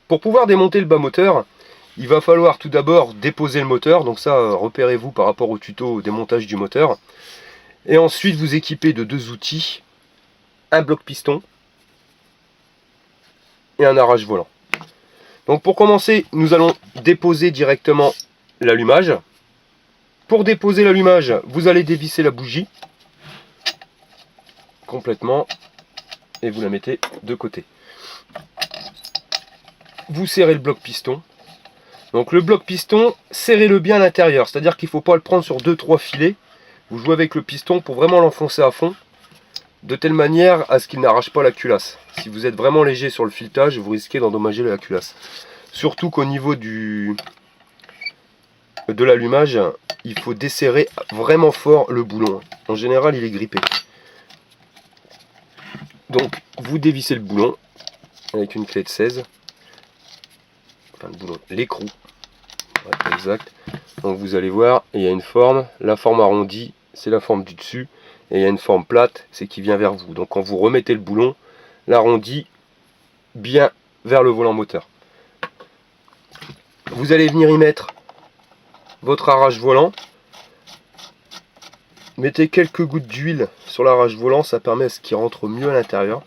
Pour pouvoir démonter le bas moteur, il va falloir tout d'abord déposer le moteur. Donc ça, repérez-vous par rapport au tuto au démontage du moteur. Et ensuite, vous équipez de deux outils, un bloc piston et un arrache volant. Donc pour commencer, nous allons déposer directement l'allumage. Pour déposer l'allumage, vous allez dévisser la bougie complètement et vous la mettez de côté. Vous serrez le bloc piston. Donc le bloc piston, serrez-le bien à l'intérieur, c'est-à-dire qu'il ne faut pas le prendre sur 2-3 filets. Vous jouez avec le piston pour vraiment l'enfoncer à fond, de telle manière à ce qu'il n'arrache pas la culasse. Si vous êtes vraiment léger sur le filetage, vous risquez d'endommager la culasse. Surtout qu'au niveau de l'allumage, il faut desserrer vraiment fort le boulon. En général, il est grippé. Donc, vous dévissez le boulon avec une clé de 16. Enfin, le boulon, l'écrou. Ouais, exact. Donc, vous allez voir, il y a une forme. La forme arrondie, c'est la forme du dessus. Et il y a une forme plate, c'est qui vient vers vous. Donc, quand vous remettez le boulon, l'arrondi bien vers le volant moteur. Vous allez venir y mettre votre arrache volant. Mettez quelques gouttes d'huile sur l'arrache volant, ça permet à ce qu'il rentre mieux à l'intérieur.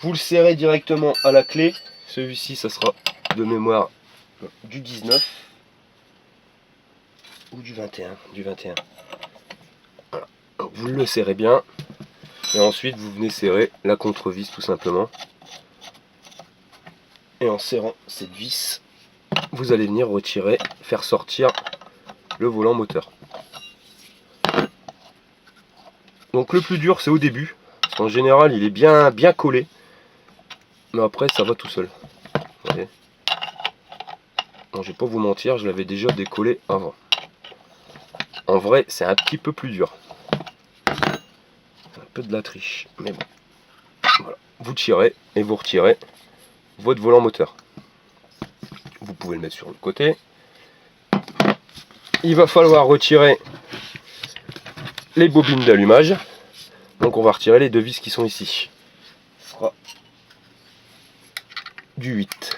Vous le serrez directement à la clé. Celui-ci, ça sera de mémoire du 19 ou du 21. Voilà. Vous le serrez bien. Et ensuite, vous venez serrer la contre-vis tout simplement. Et en serrant cette vis, vous allez venir retirer, faire sortir le volant moteur. Donc le plus dur c'est au début, parce qu'en général il est bien collé, mais après ça va tout seul. Vous voyez. Bon, je vais pas vous mentir, je l'avais déjà décollé avant. En vrai c'est un petit peu plus dur. Un peu de la triche, mais bon. Voilà. Vous tirez et vous retirez votre volant moteur. Vous pouvez le mettre sur le côté. Il va falloir retirer les bobines d'allumage. Donc on va retirer les deux vis qui sont ici. Ce sera du 8.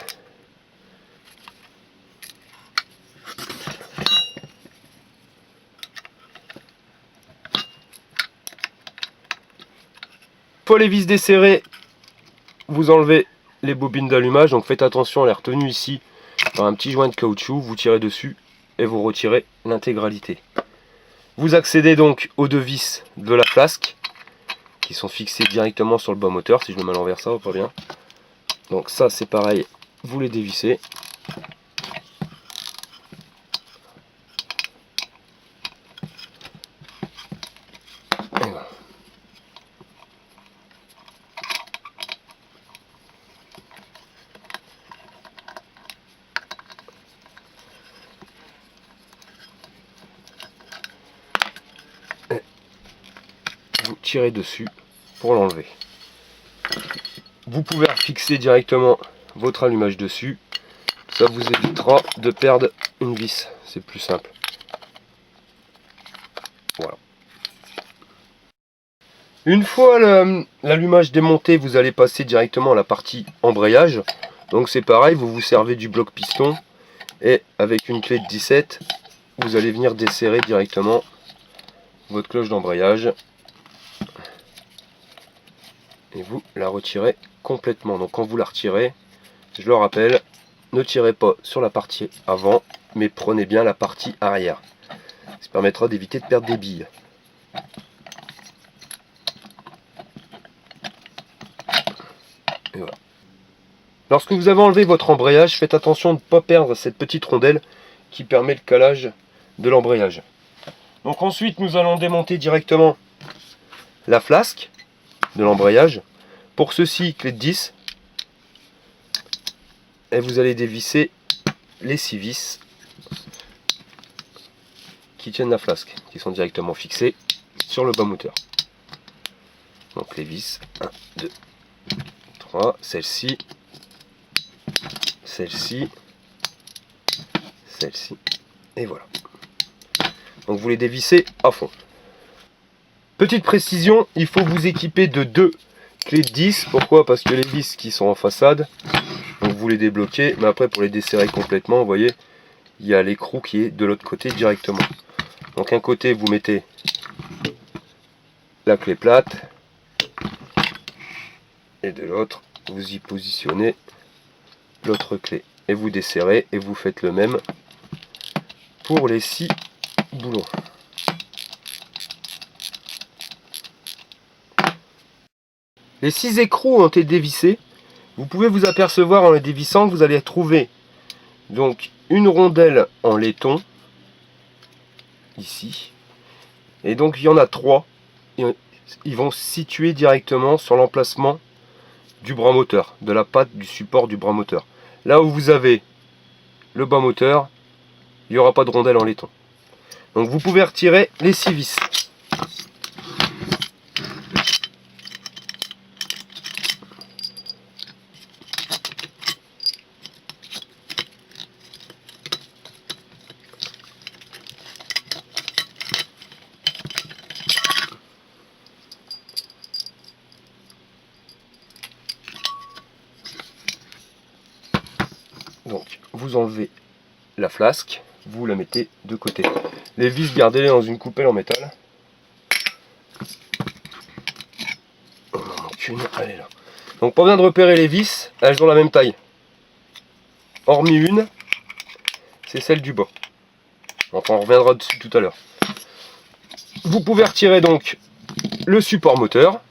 Pour les vis desserrées, vous enlevez les bobines d'allumage. Donc faites attention, elle est retenue ici par un petit joint de caoutchouc. Vous tirez dessus et vous retirez l'intégralité. Vous accédez donc aux deux vis de la flasque qui sont fixées directement sur le bas moteur. Si je le mets à l'envers, ça va pas bien. Donc ça c'est pareil, vous les dévissez. Et voilà. Et vous tirez dessus pour l'enlever. Vous pouvez fixer directement votre allumage dessus. Ça vous évitera de perdre une vis. C'est plus simple. Voilà. Une fois l'allumage démonté, vous allez passer directement à la partie embrayage. Donc c'est pareil, vous vous servez du bloc piston. Et avec une clé de 17, vous allez venir desserrer directement votre cloche d'embrayage. Et vous la retirez complètement. Donc quand vous la retirez, je le rappelle, ne tirez pas sur la partie avant, mais prenez bien la partie arrière. Ça permettra d'éviter de perdre des billes. Et voilà. Lorsque vous avez enlevé votre embrayage, faites attention de ne pas perdre cette petite rondelle qui permet le calage de l'embrayage. Donc ensuite nous allons démonter directement la flasque de l'embrayage. Pour ceci, clé de 10. Et vous allez dévisser les 6 vis qui tiennent la flasque, qui sont directement fixées sur le bas moteur. Donc les vis, 1, 2, 3, celle-ci, celle-ci, celle-ci, et voilà. Donc vous les dévissez à fond. Petite précision, il faut vous équiper de 2 clés de 10. Pourquoi? Parce que les vis qui sont en façade, Donc vous les débloquez, mais après pour les desserrer complètement, vous voyez, il y a l'écrou qui est de l'autre côté directement. Donc un côté vous mettez la clé plate, et de l'autre vous y positionnez l'autre clé. Et vous desserrez et vous faites le même pour les 6 boulons. Les 6 écrous ont été dévissés. Vous pouvez vous apercevoir en les dévissant que vous allez trouver donc une rondelle en laiton ici, et donc il y en a 3. Ils vont se situer directement sur l'emplacement du bras moteur, de la patte du support du bras moteur. Là où vous avez le bas moteur, il n'y aura pas de rondelle en laiton. Donc vous pouvez retirer les 6 vis. Donc vous enlevez la flasque, vous la mettez de côté. Les vis, gardez-les dans une coupelle en métal. On en manque une, elle est là. Donc pour bien de repérer les vis, elles ont la même taille. Hormis une, c'est celle du bas. Enfin on reviendra dessus tout à l'heure. Vous pouvez retirer donc le support moteur.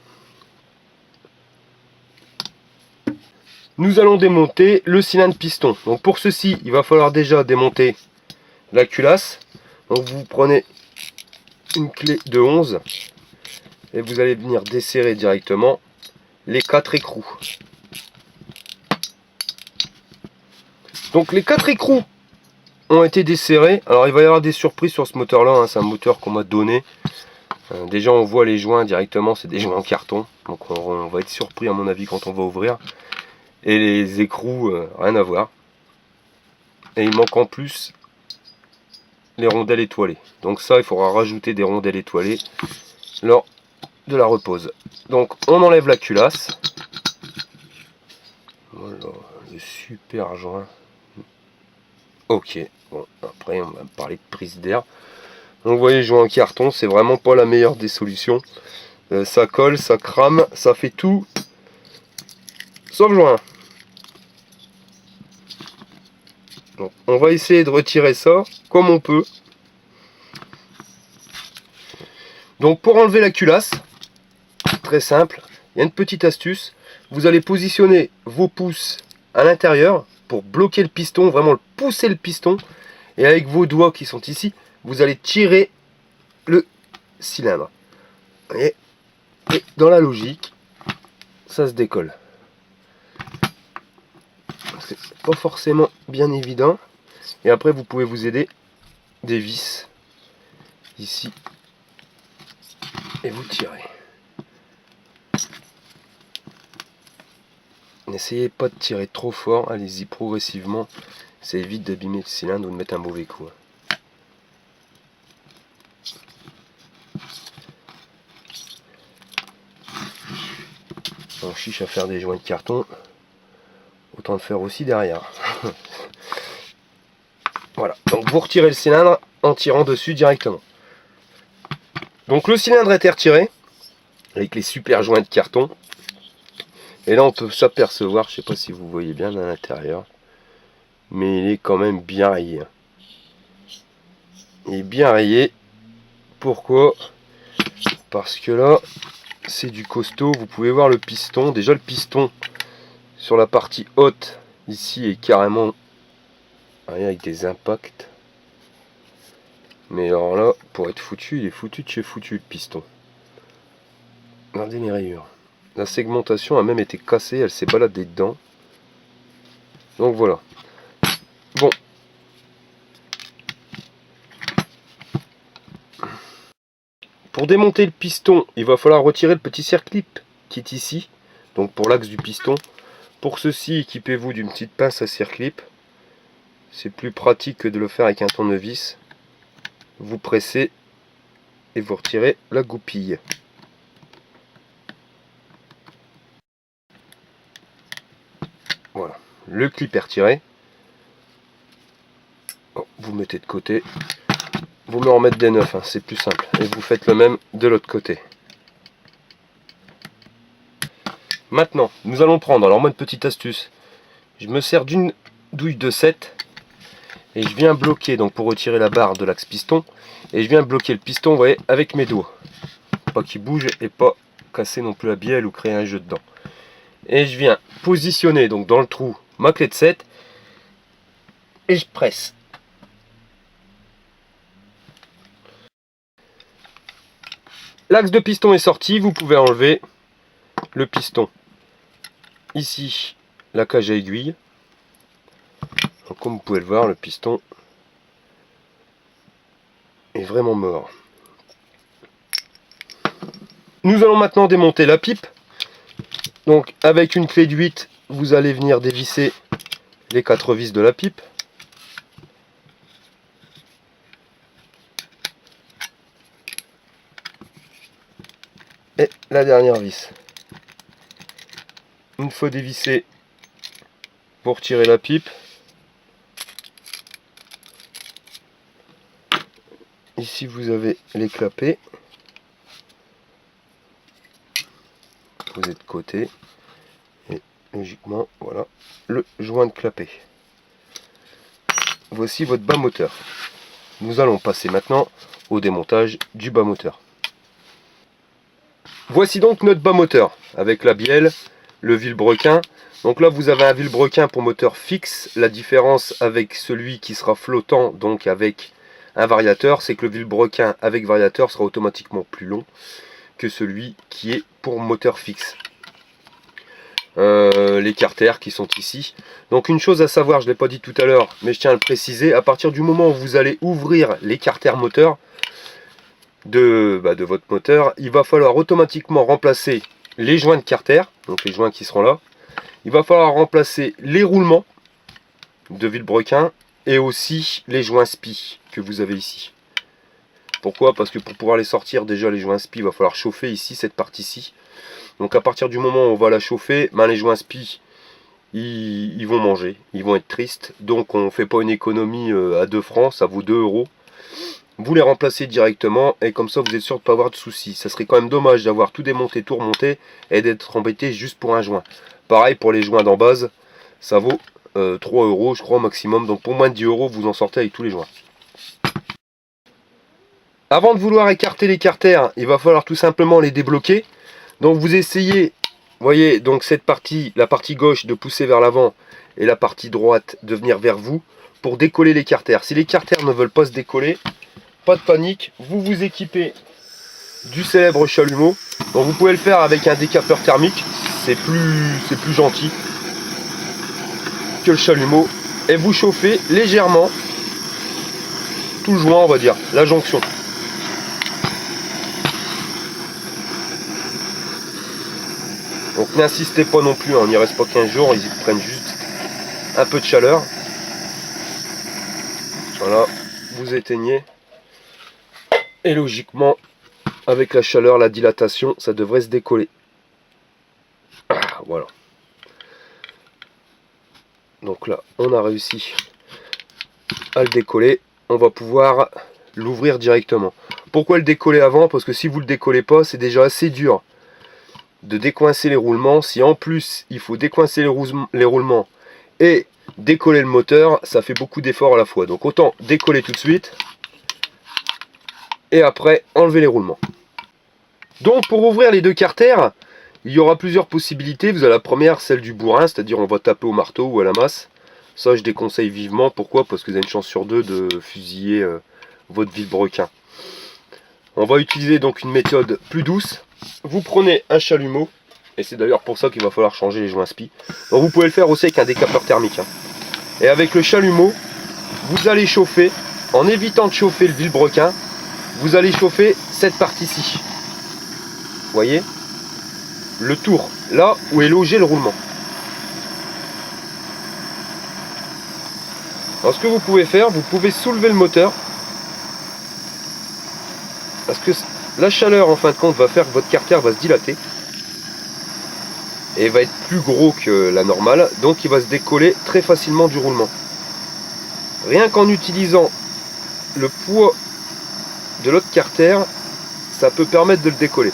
Nous allons démonter le cylindre piston. Donc pour ceci, il va falloir déjà démonter la culasse. Donc vous prenez une clé de 11 et vous allez venir desserrer directement les 4 écrous. Donc les 4 écrous ont été desserrés. Alors il va y avoir des surprises sur ce moteur là, hein. C'est un moteur qu'on m'a donné. Déjà on voit les joints directement, c'est des joints en carton. Donc on va être surpris à mon avis quand on va ouvrir. Et les écrous, rien à voir. Et il manque en plus les rondelles étoilées. Donc ça, il faudra rajouter des rondelles étoilées lors de la repose. Donc on enlève la culasse. Voilà, le super joint. Ok, bon, après on va parler de prise d'air. Donc vous voyez, joint en carton, c'est vraiment pas la meilleure des solutions. Ça colle, ça crame, ça fait tout, sauf joint. Donc, on va essayer de retirer ça comme on peut. Donc pour enlever la culasse, très simple, il y a une petite astuce. Vous allez positionner vos pouces à l'intérieur pour bloquer le piston, vraiment pousser le piston. Et avec vos doigts qui sont ici, vous allez tirer le cylindre. Et dans la logique, ça se décolle. C'est pas forcément bien évident. Et après vous pouvez vous aider des vis ici et vous tirez. N'essayez pas de tirer trop fort, allez-y progressivement, ça évite d'abîmer le cylindre ou de mettre un mauvais coup. On chiche à faire des joints de carton, autant le faire aussi derrière. Voilà, donc vous retirez le cylindre en tirant dessus directement. Donc le cylindre a été retiré, avec les super joints de carton. Et là on peut s'apercevoir, je sais pas si vous voyez bien à l'intérieur, mais il est quand même bien rayé. Il est bien rayé. Pourquoi? Parce que là, c'est du costaud. Vous pouvez voir le piston. Déjà le piston sur la partie haute ici est carrément avec des impacts. Mais alors là, pour être foutu, il est foutu de chez foutu le piston. Regardez les rayures. La segmentation a même été cassée, elle s'est baladée dedans. Donc voilà. Bon. Pour démonter le piston, il va falloir retirer le petit circlip qui est ici. Donc pour l'axe du piston. Pour ceci, équipez-vous d'une petite pince à circlip. C'est plus pratique que de le faire avec un tournevis. Vous pressez et vous retirez la goupille. Voilà, le clip est retiré. Vous mettez de côté. Vous me remettez des neufs, hein, c'est plus simple. Et vous faites le même de l'autre côté. Maintenant, nous allons prendre, alors moi une petite astuce. Je me sers d'une douille de 7 et je viens bloquer, donc pour retirer la barre de l'axe piston, et je viens bloquer le piston, vous voyez, avec mes doigts. Pas qu'il bouge et pas casser non plus la bielle ou créer un jeu dedans. Et je viens positionner donc dans le trou ma clé de 7 et je presse. L'axe de piston est sorti, vous pouvez enlever le piston. Ici, la cage à aiguille. Donc, comme vous pouvez le voir, le piston est vraiment mort. Nous allons maintenant démonter la pipe. Donc avec une clé de 8, vous allez venir dévisser les 4 vis de la pipe. Et la dernière vis. Une fois dévissé pour tirer la pipe. Ici vous avez les clapets. Posez de côté. Et logiquement, voilà le joint de clapet. Voici votre bas moteur. Nous allons passer maintenant au démontage du bas moteur. Voici donc notre bas moteur avec la bielle, le vilebrequin. Donc là vous avez un vilebrequin pour moteur fixe. La différence avec celui qui sera flottant, donc avec un variateur, c'est que le vilebrequin avec variateur sera automatiquement plus long que celui qui est pour moteur fixe. Les carters qui sont ici. Donc une chose à savoir, je ne l'ai pas dit tout à l'heure, mais je tiens à le préciser, à partir du moment où vous allez ouvrir les carters moteurs de votre moteur, il va falloir automatiquement remplacer les joints de carter, donc les joints qui seront là. Il va falloir remplacer les roulements de vilebrequin et aussi les joints spi que vous avez ici. Pourquoi? Parce que pour pouvoir les sortir, déjà les joints spi, il va falloir chauffer ici, cette partie-ci. Donc à partir du moment où on va la chauffer, les joints spi, ils vont manger, ils vont être tristes. Donc on ne fait pas une économie à 2 francs, ça vaut 2 euros. Vous les remplacez directement et comme ça vous êtes sûr de ne pas avoir de soucis. Ça serait quand même dommage d'avoir tout démonté, tout remonté et d'être embêté juste pour un joint. Pareil pour les joints d'en base, ça vaut 3 euros je crois au maximum. Donc pour moins de 10 euros vous en sortez avec tous les joints. Avant de vouloir écarter les carters, il va falloir tout simplement les débloquer. Donc vous essayez, voyez, donc cette partie, la partie gauche de pousser vers l'avant et la partie droite de venir vers vous pour décoller les carters. Si les carters ne veulent pas se décoller, pas de panique, vous vous équipez du célèbre chalumeau. Donc vous pouvez le faire avec un décapeur thermique, c'est plus gentil que le chalumeau. Et vous chauffez légèrement tout le joint, on va dire, la jonction. Donc n'insistez pas non plus, on n'y reste pas 15 jours, ils prennent juste un peu de chaleur. Voilà, vous éteignez. Et logiquement, avec la chaleur, la dilatation, ça devrait se décoller. Voilà. Donc là, on a réussi à le décoller. On va pouvoir l'ouvrir directement. Pourquoi le décoller avant? Parce que si vous ne le décollez pas, c'est déjà assez dur de décoincer les roulements. Si en plus il faut décoincer les roulements et décoller le moteur, ça fait beaucoup d'efforts à la fois. Donc autant décoller tout de suite et après enlever les roulements. Donc pour ouvrir les deux carters, il y aura plusieurs possibilités. Vous avez la première, celle du bourrin, c'est-à-dire on va taper au marteau ou à la masse. Ça je déconseille vivement. Pourquoi? Parce que vous avez une chance sur 2 de fusiller votre vilebrequin. On va utiliser donc une méthode plus douce. Vous prenez un chalumeau, et c'est d'ailleurs pour ça qu'il va falloir changer les joints spi. Donc vous pouvez le faire aussi avec un décapeur thermique. Et avec le chalumeau, vous allez chauffer, en évitant de chauffer le vilebrequin, vous allez chauffer cette partie-ci. Vous voyez? Le tour, là où est logé le roulement. Alors ce que vous pouvez faire, vous pouvez soulever le moteur. Parce que la chaleur en fin de compte va faire que votre carter va se dilater. et va être plus gros que la normale, donc il va se décoller très facilement du roulement. Rien qu'en utilisant le poids de l'autre carter, ça peut permettre de le décoller.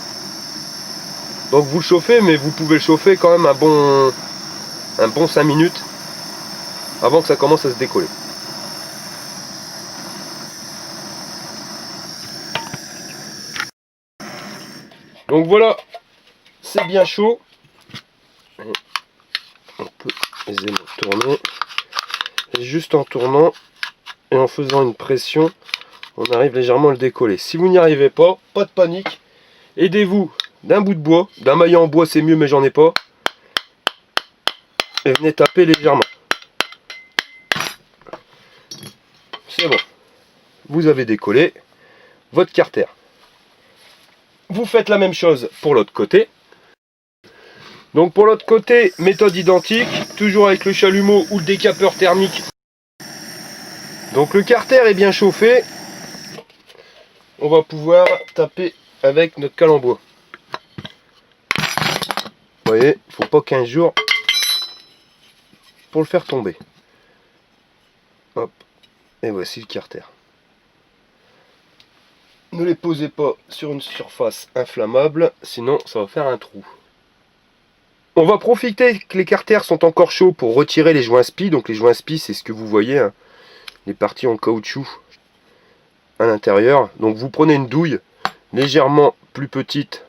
Donc vous le chauffez, mais vous pouvez le chauffer quand même un bon 5 minutes avant que ça commence à se décoller. Donc voilà, c'est bien chaud. On peut aisément tourner. Et juste en tournant et en faisant une pression, on arrive légèrement à le décoller. Si vous n'y arrivez pas, pas de panique. Aidez-vous d'un bout de bois, d'un maillet en bois c'est mieux, mais j'en ai pas. Et venez taper légèrement. C'est bon. Vous avez décollé votre carter. Vous faites la même chose pour l'autre côté. Donc pour l'autre côté, méthode identique, toujours avec le chalumeau ou le décapeur thermique. Donc le carter est bien chauffé. On va pouvoir taper avec notre cale en bois. Vous voyez, il ne faut pas 15 jours pour le faire tomber. Hop, et voici le carter. Ne les posez pas sur une surface inflammable, sinon ça va faire un trou. On va profiter que les carters sont encore chauds pour retirer les joints spi. Donc les joints spi, c'est ce que vous voyez, hein, les parties en caoutchouc à l'intérieur. Donc vous prenez une douille légèrement plus petite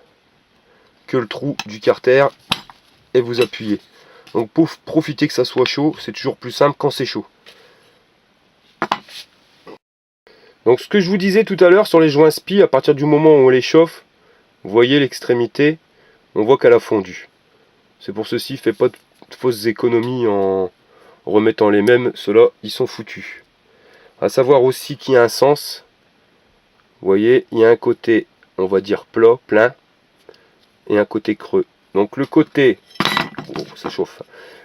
que le trou du carter et vous appuyez. Donc pour profiter que ça soit chaud, c'est toujours plus simple quand c'est chaud. Donc ce que je vous disais tout à l'heure sur les joints spi, à partir du moment où on les chauffe, vous voyez l'extrémité, on voit qu'elle a fondu. C'est pour ceci, faites pas de fausses économies en remettant les mêmes, ceux-là ils sont foutus. À savoir aussi qu'il y a un sens, vous voyez, il y a un côté, on va dire plat, plein, et un côté creux. Donc le côté, oh, ça chauffe,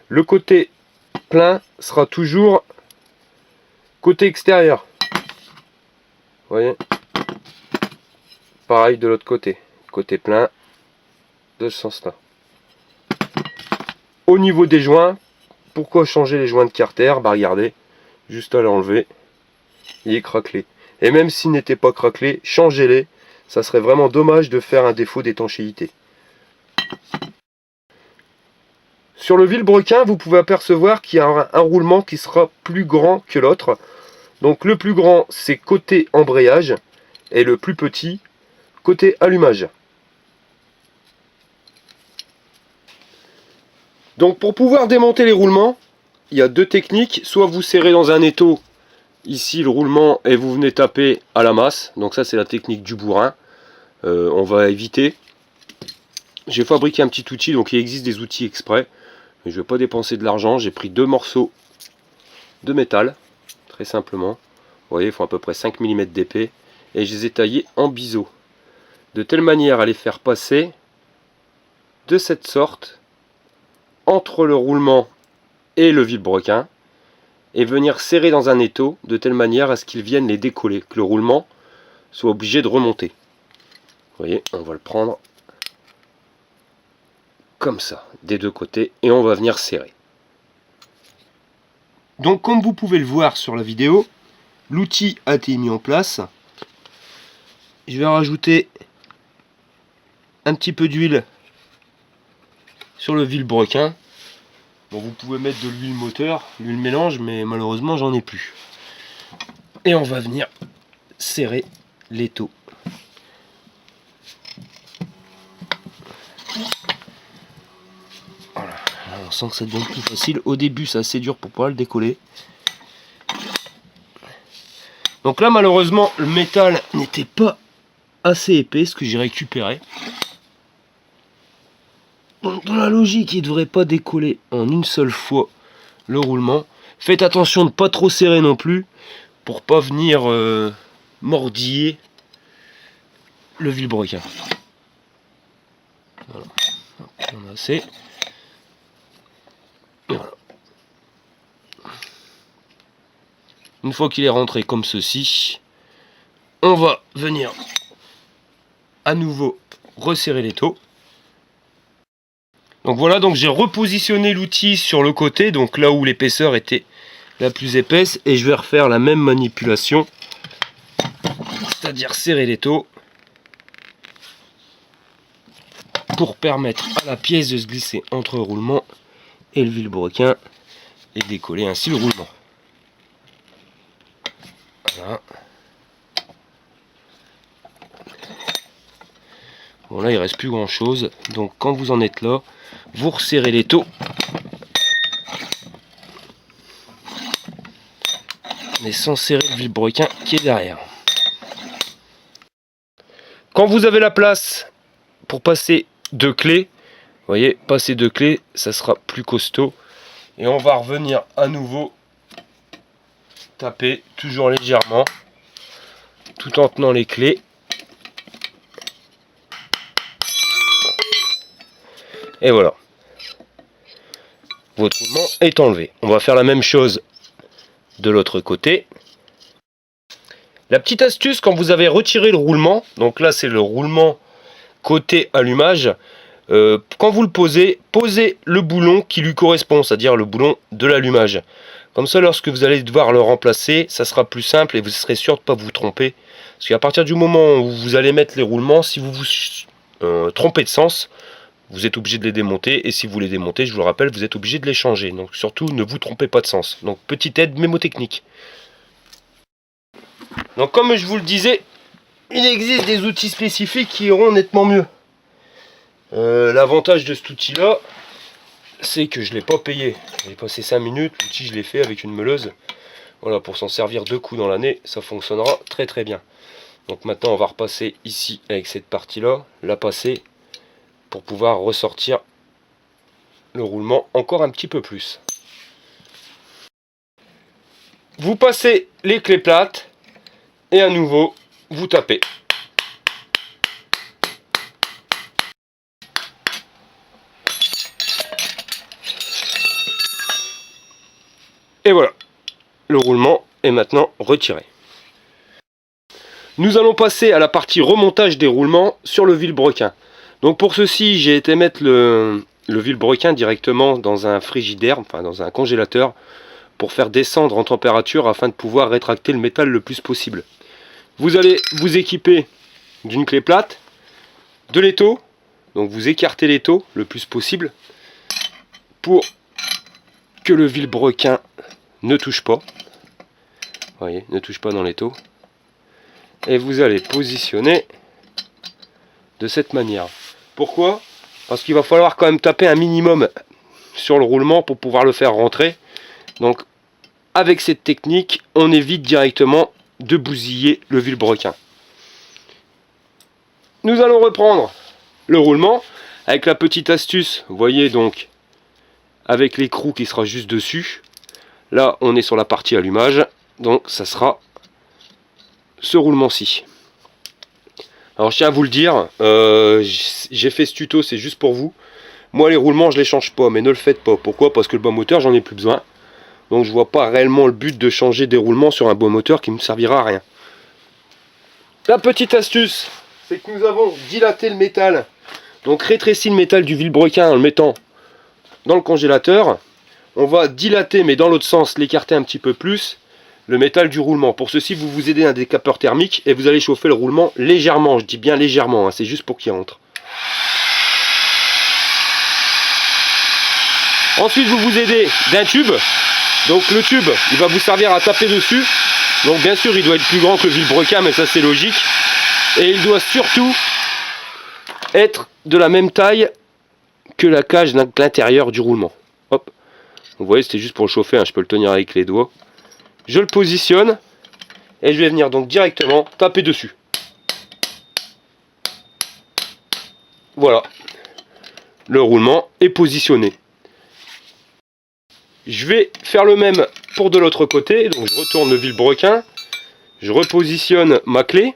le côté plein sera toujours côté extérieur. Vous voyez, pareil de l'autre côté, côté plein, de ce sens-là. Au niveau des joints, pourquoi changer les joints de carter? Bah regardez, juste à l'enlever, il est craquelé. Et même s'il n'était pas craquelé, changez-les, ça serait vraiment dommage de faire un défaut d'étanchéité. Sur le vilebrequin, vous pouvez apercevoir qu'il y a un roulement qui sera plus grand que l'autre. Donc le plus grand, c'est côté embrayage, et le plus petit, côté allumage. Donc pour pouvoir démonter les roulements, il y a deux techniques. Soit vous serrez dans un étau, ici le roulement, et vous venez taper à la masse. Donc ça c'est la technique du bourrin. On va éviter. J'ai fabriqué un petit outil, donc il existe des outils exprès. Mais je ne vais pas dépenser de l'argent. J'ai pris deux morceaux de métal, très simplement. Vous voyez, ils font à peu près 5 mm d'épais. Et je les ai taillés en biseau. De telle manière à les faire passer de cette sorte entre le roulement et le vilebrequin. Et venir serrer dans un étau de telle manière à ce qu'ils viennent les décoller. Que le roulement soit obligé de remonter. Vous voyez, on va le prendre comme ça, des deux côtés, et on va venir serrer. Donc comme vous pouvez le voir sur la vidéo, l'outil a été mis en place. Je vais rajouter un petit peu d'huile sur le vilebrequin. Bon, vous pouvez mettre de l'huile moteur, l'huile mélange, mais malheureusement j'en ai plus. Et on va venir serrer l'étau. Voilà, on sent que ça devient plus facile. Au début c'est assez dur pour pouvoir le décoller. Donc là malheureusement le métal n'était pas assez épais, ce que j'ai récupéré. Donc dans la logique il ne devrait pas décoller en une seule fois le roulement. Faites attention de ne pas trop serrer non plus pour pas venir mordiller le vilebrequin. Voilà, on a assez. Voilà. Une fois qu'il est rentré comme ceci, on va venir à nouveau resserrer l'étau. Donc voilà, donc j'ai repositionné l'outil sur le côté, donc là où l'épaisseur était la plus épaisse, et je vais refaire la même manipulation, c'est-à-dire serrer l'étau pour permettre à la pièce de se glisser entre le roulement et le vilebrequin et décoller ainsi le roulement. Voilà. Bon là il reste plus grand chose, donc quand vous en êtes là, vous resserrez l'étau. Mais sans serrer le vilebrequin qui est derrière. Quand vous avez la place pour passer deux clés, vous voyez, passer deux clés, ça sera plus costaud. Et on va revenir à nouveau taper, toujours légèrement, tout en tenant les clés. Et voilà. Votre roulement est enlevé. On va faire la même chose de l'autre côté. La petite astuce, quand vous avez retiré le roulement, donc là c'est le roulement côté allumage, quand vous le posez, posez le boulon qui lui correspond, c'est-à-dire le boulon de l'allumage. Comme ça, lorsque vous allez devoir le remplacer, ça sera plus simple et vous serez sûr de ne pas vous tromper. Parce qu'à partir du moment où vous allez mettre les roulements, si vous vous trompez de sens, vous êtes obligé de les démonter. Et si vous les démontez, je vous le rappelle, vous êtes obligé de les changer. Donc surtout, ne vous trompez pas de sens. Donc petite aide mémotechnique. Donc comme je vous le disais, il existe des outils spécifiques qui iront nettement mieux. L'avantage de cet outil là, c'est que je ne l'ai pas payé. J'ai passé 5 minutes, l'outil je l'ai fait avec une meuleuse. Voilà, pour s'en servir 2 coups dans l'année, ça fonctionnera très très bien. Donc maintenant on va repasser ici avec cette partie là, la passer pour pouvoir ressortir le roulement encore un petit peu plus. Vous passez les clés plates et à nouveau vous tapez. Et voilà, le roulement est maintenant retiré. Nous allons passer à la partie remontage des roulements sur le vilebrequin. Donc pour ceci, j'ai été mettre le vilebrequin directement dans un frigidaire, enfin dans un congélateur, pour faire descendre en température afin de pouvoir rétracter le métal le plus possible. Vous allez vous équiper d'une clé plate, de l'étau, donc vous écartez l'étau le plus possible pour que le vilebrequin ne touche pas. Vous voyez, ne touche pas dans l'étau. Et vous allez positionner de cette manière. Pourquoi? Parce qu'il va falloir quand même taper un minimum sur le roulement pour pouvoir le faire rentrer. Donc avec cette technique, on évite directement de bousiller le vilebrequin. Nous allons reprendre le roulement avec la petite astuce, vous voyez, donc avec l'écrou qui sera juste dessus. Là on est sur la partie allumage, donc ça sera ce roulement-ci. Alors je tiens à vous le dire, j'ai fait ce tuto, c'est juste pour vous. Moi les roulements je les change pas, mais ne le faites pas. Pourquoi? Parce que le bois moteur j'en ai plus besoin. Donc je vois pas réellement le but de changer des roulements sur un bois moteur qui ne me servira à rien. La petite astuce, c'est que nous avons dilaté le métal. Donc rétréci le métal du vilebrequin en le mettant dans le congélateur. On va dilater, mais dans l'autre sens, l'écarter un petit peu plus, le métal du roulement. Pour ceci, vous vous aidez d'un décapeur thermique et vous allez chauffer le roulement légèrement. Je dis bien légèrement, hein, c'est juste pour qu'il rentre. Ensuite, vous vous aidez d'un tube. Donc le tube, il va vous servir à taper dessus. Donc bien sûr, il doit être plus grand que le vilebrequin, mais ça c'est logique. Et il doit surtout être de la même taille que la cage de l'intérieur du roulement. Hop. Vous voyez, c'était juste pour le chauffer, hein, je peux le tenir avec les doigts. Je le positionne et je vais venir donc directement taper dessus. Voilà. Le roulement est positionné. Je vais faire le même pour de l'autre côté. Donc je retourne le vilebrequin. Je repositionne ma clé.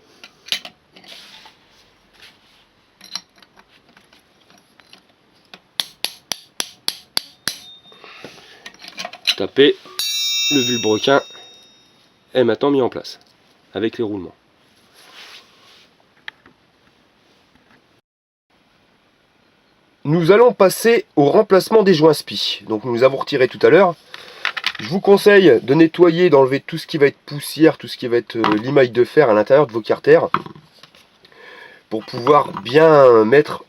Taper. Le vilebrequin est maintenant mis en place avec les roulements. nous allons passer au remplacement des joints spi. Donc nous avons retiré tout à l'heure. Je vous conseille de nettoyer, d'enlever tout ce qui va être poussière, tout ce qui va être limaille de fer à l'intérieur de vos carters, pour pouvoir bien mettre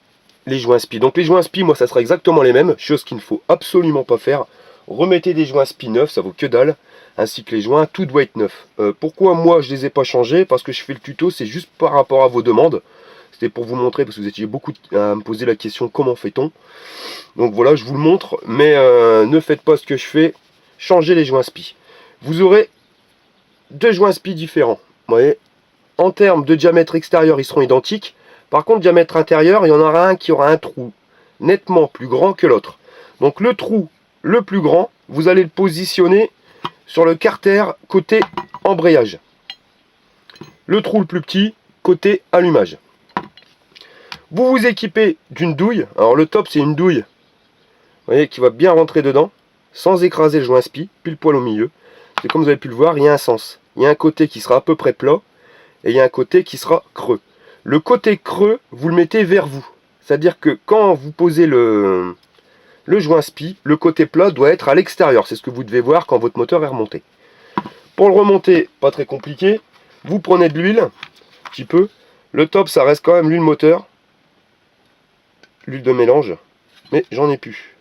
les joints spi. Donc les joints spi, moi ça sera exactement les mêmes, chose qu'il ne faut absolument pas faire. Remettez des joints spi neufs, ça vaut que dalle, ainsi que les joints, tout doit être neuf. Pourquoi moi je les ai pas changés? Parce que je fais le tuto, c'est juste par rapport à vos demandes. C'était pour vous montrer, parce que vous étiez beaucoup à me poser la question comment fait-on. Donc voilà, je vous le montre, mais ne faites pas ce que je fais, changez les joints spi. Vous aurez deux joints spi différents. Vous voyez, en termes de diamètre extérieur, ils seront identiques. Par contre, diamètre intérieur, il y en aura un qui aura un trou nettement plus grand que l'autre. Donc le trou le plus grand, vous allez le positionner sur le carter côté embrayage. Le trou le plus petit, côté allumage. Vous vous équipez d'une douille. Alors le top, c'est une douille, vous voyez, qui va bien rentrer dedans, sans écraser le joint spi, pile poil au milieu. Et comme vous avez pu le voir, il y a un sens. Il y a un côté qui sera à peu près plat, et il y a un côté qui sera creux. Le côté creux, vous le mettez vers vous. C'est-à-dire que quand vous posez le joint spi, le côté plat doit être à l'extérieur. C'est ce que vous devez voir quand votre moteur est remonté. Pour le remonter, pas très compliqué, vous prenez de l'huile, un petit peu. Le top, ça reste quand même l'huile moteur, l'huile de mélange, mais j'en ai plus.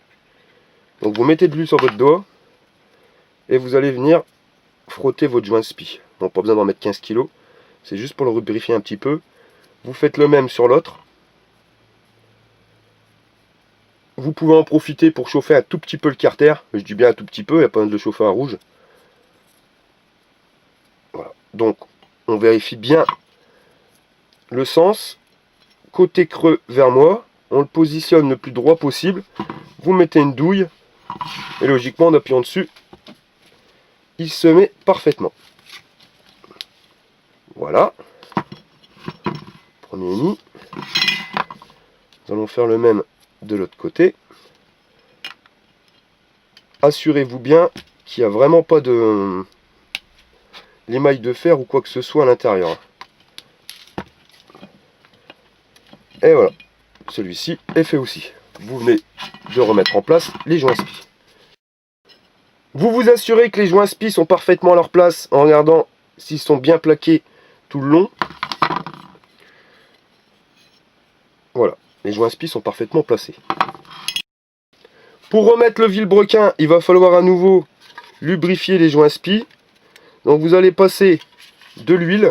Donc vous mettez de l'huile sur votre doigt, et vous allez venir frotter votre joint spi. Donc pas besoin d'en mettre 15 kg, c'est juste pour le lubrifier un petit peu. Vous faites le même sur l'autre. Vous pouvez en profiter pour chauffer un tout petit peu le carter. Je dis bien un tout petit peu, il n'y a pas besoin de le chauffer à rouge. Voilà. Donc on vérifie bien le sens. Côté creux vers moi, on le positionne le plus droit possible. Vous mettez une douille, et logiquement en appuyant dessus, il se met parfaitement. Voilà. Premier nid. Nous allons faire le même de l'autre côté. Assurez-vous bien qu'il n'y a vraiment pas de l'émail de fer ou quoi que ce soit à l'intérieur. Et voilà, celui-ci est fait aussi. Vous venez de remettre en place les joints spi. Vous vous assurez que les joints spi sont parfaitement à leur place en regardant s'ils sont bien plaqués tout le long. Voilà, les joints spi sont parfaitement placés. Pour remettre le vilebrequin, il va falloir à nouveau lubrifier les joints spi. Donc vous allez passer de l'huile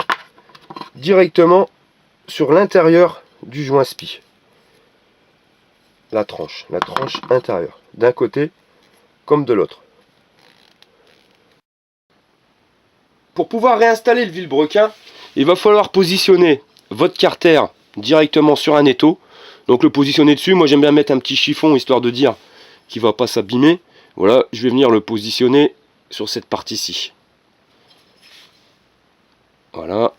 directement sur l'intérieur du joint spi. La tranche intérieure, d'un côté comme de l'autre. Pour pouvoir réinstaller le vilebrequin, il va falloir positionner votre carter directement sur un étau. Donc le positionner dessus, moi j'aime bien mettre un petit chiffon histoire de dire qu'il ne va pas s'abîmer. Voilà, je vais venir le positionner sur cette partie-ci. Voilà.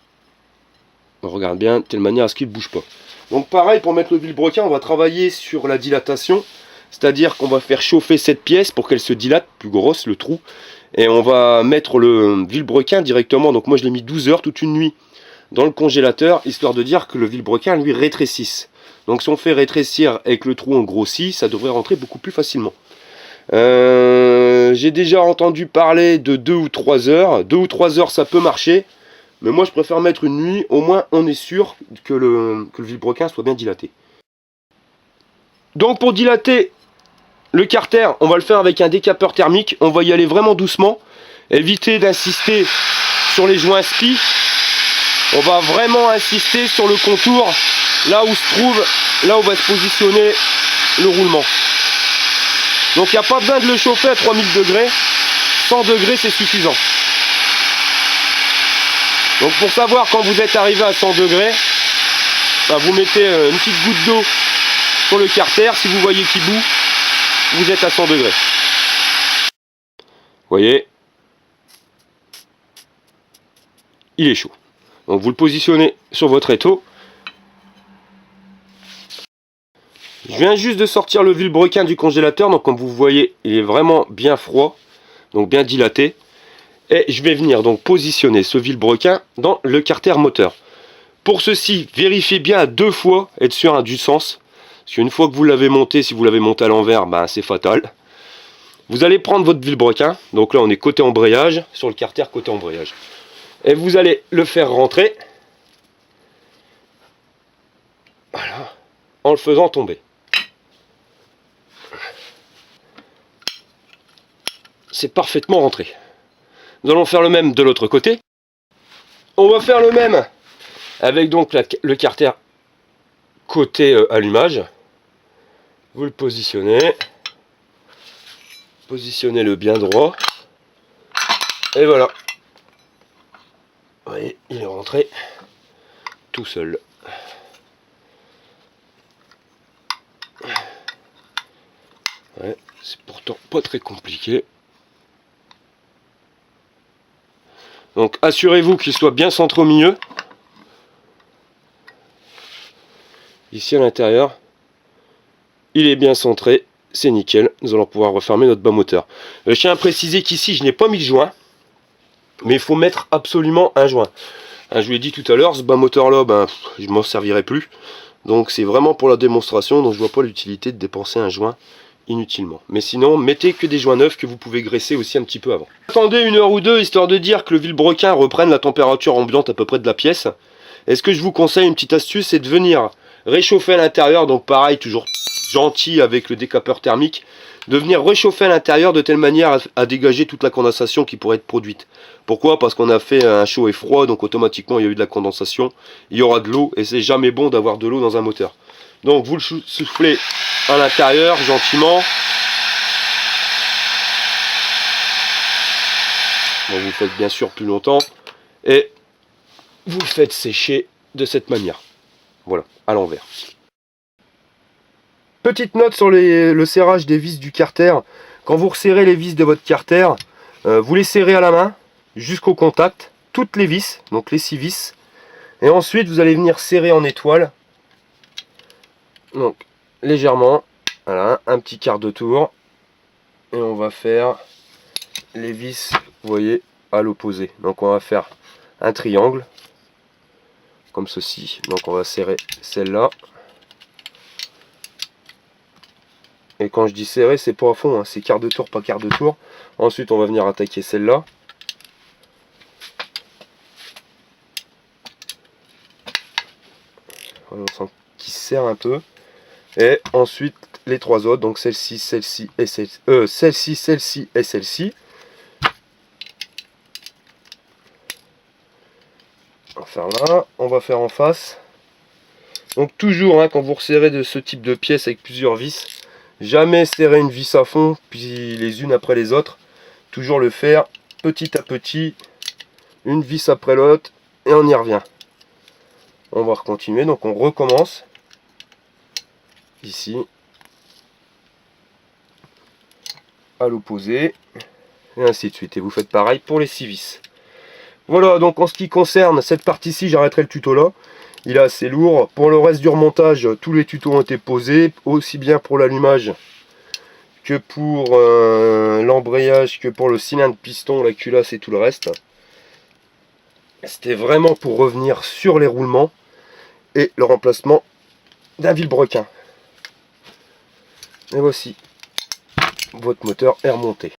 On regarde bien, de telle manière à ce qu'il ne bouge pas. Donc pareil, pour mettre le vilebrequin, on va travailler sur la dilatation. C'est-à-dire qu'on va faire chauffer cette pièce pour qu'elle se dilate, plus grosse le trou. Et on va mettre le vilebrequin directement. Donc moi je l'ai mis 12 heures, toute une nuit, dans le congélateur, histoire de dire que le vilebrequin lui rétrécisse. Donc si on fait rétrécir et que le trou on grossit, ça devrait rentrer beaucoup plus facilement. J'ai déjà entendu parler de 2 ou 3 heures. 2 ou 3 heures ça peut marcher. Mais moi je préfère mettre une nuit, au moins on est sûr que le vilebrequin soit bien dilaté. Donc pour dilater le carter, on va le faire avec un décapeur thermique. On va y aller vraiment doucement. Évitez d'insister sur les joints spi. On va vraiment insister sur le contour, là où se trouve, là où va se positionner le roulement. Donc il n'y a pas besoin de le chauffer à 3000 degrés. 100 degrés c'est suffisant. Donc pour savoir quand vous êtes arrivé à 100 degrés, bah vous mettez une petite goutte d'eau sur le carter. Si vous voyez qu'il bout, vous êtes à 100 degrés. Vous voyez, il est chaud. Donc vous le positionnez sur votre étau. Je viens juste de sortir le vilebrequin du congélateur. Donc comme vous voyez, il est vraiment bien froid, donc bien dilaté. Et je vais venir donc positionner ce vilebrequin dans le carter moteur. Pour ceci, vérifiez bien à 2 fois, être sûr du sens. Parce qu'une fois que vous l'avez monté, si vous l'avez monté à l'envers, ben c'est fatal. Vous allez prendre votre vilebrequin. Donc là, on est côté embrayage, sur le carter côté embrayage. Et vous allez le faire rentrer. Voilà. En le faisant tomber. C'est parfaitement rentré. Nous allons faire le même de l'autre côté. On va faire le même avec donc le carter côté allumage. Vous le positionnez. Positionnez-le bien droit. Et voilà. Vous voyez, il est rentré tout seul. Ouais, c'est pourtant pas très compliqué. Donc assurez-vous qu'il soit bien centré au milieu. Ici à l'intérieur, il est bien centré, c'est nickel. Nous allons pouvoir refermer notre bas moteur. Je tiens à préciser qu'ici je n'ai pas mis de joint, mais il faut mettre absolument un joint. Je vous l'ai dit tout à l'heure, ce bas moteur là, ben, je m'en servirai plus. Donc c'est vraiment pour la démonstration, donc je vois pas l'utilité de dépenser un joint inutilement. Mais sinon, mettez que des joints neufs que vous pouvez graisser aussi un petit peu avant. Attendez 1 heure ou 2, histoire de dire que le vilebrequin reprenne la température ambiante à peu près de la pièce. Et ce que je vous conseille, une petite astuce, c'est de venir réchauffer à l'intérieur, donc pareil, toujours gentil avec le décapeur thermique, de venir réchauffer à l'intérieur de telle manière à dégager toute la condensation qui pourrait être produite. Pourquoi? Parce qu'on a fait un chaud et froid, donc automatiquement il y a eu de la condensation, il y aura de l'eau, et c'est jamais bon d'avoir de l'eau dans un moteur. Donc vous le soufflez à l'intérieur gentiment. Bon, vous faites bien sûr plus longtemps. Et vous le faites sécher de cette manière. Voilà, à l'envers. Petite note sur le serrage des vis du carter. Quand vous resserrez les vis de votre carter, vous les serrez à la main jusqu'au contact. Toutes les vis, donc les 6 vis. Et ensuite vous allez venir serrer en étoile. Donc légèrement, voilà, un petit quart de tour, et on va faire les vis, vous voyez, à l'opposé. Donc on va faire un triangle comme ceci. Donc on va serrer celle-là, et quand je dis serrer, c'est pas à fond, hein, c'est quart de tour, pas quart de tour. Ensuite on va venir attaquer celle-là. Voilà, on sent qu'il serre un peu. Et ensuite les 3 autres, donc celle-ci, celle-ci et celle-ci, celle-ci et celle-ci. On va faire là, on va faire en face. Donc toujours, hein, quand vous resserrez de ce type de pièce avec plusieurs vis, jamais serrer une vis à fond, puis les unes après les autres. Toujours le faire petit à petit, une vis après l'autre, et on y revient. On va continuer, donc on recommence. Ici, à l'opposé, et ainsi de suite. Et vous faites pareil pour les 6 vis. Voilà, donc en ce qui concerne cette partie-ci, j'arrêterai le tuto là. Il est assez lourd. Pour le reste du remontage, tous les tutos ont été posés, aussi bien pour l'allumage que pour l'embrayage, que pour le cylindre piston, la culasse et tout le reste. C'était vraiment pour revenir sur les roulements et le remplacement d'un vilebrequin. Et voici, votre moteur est remonté.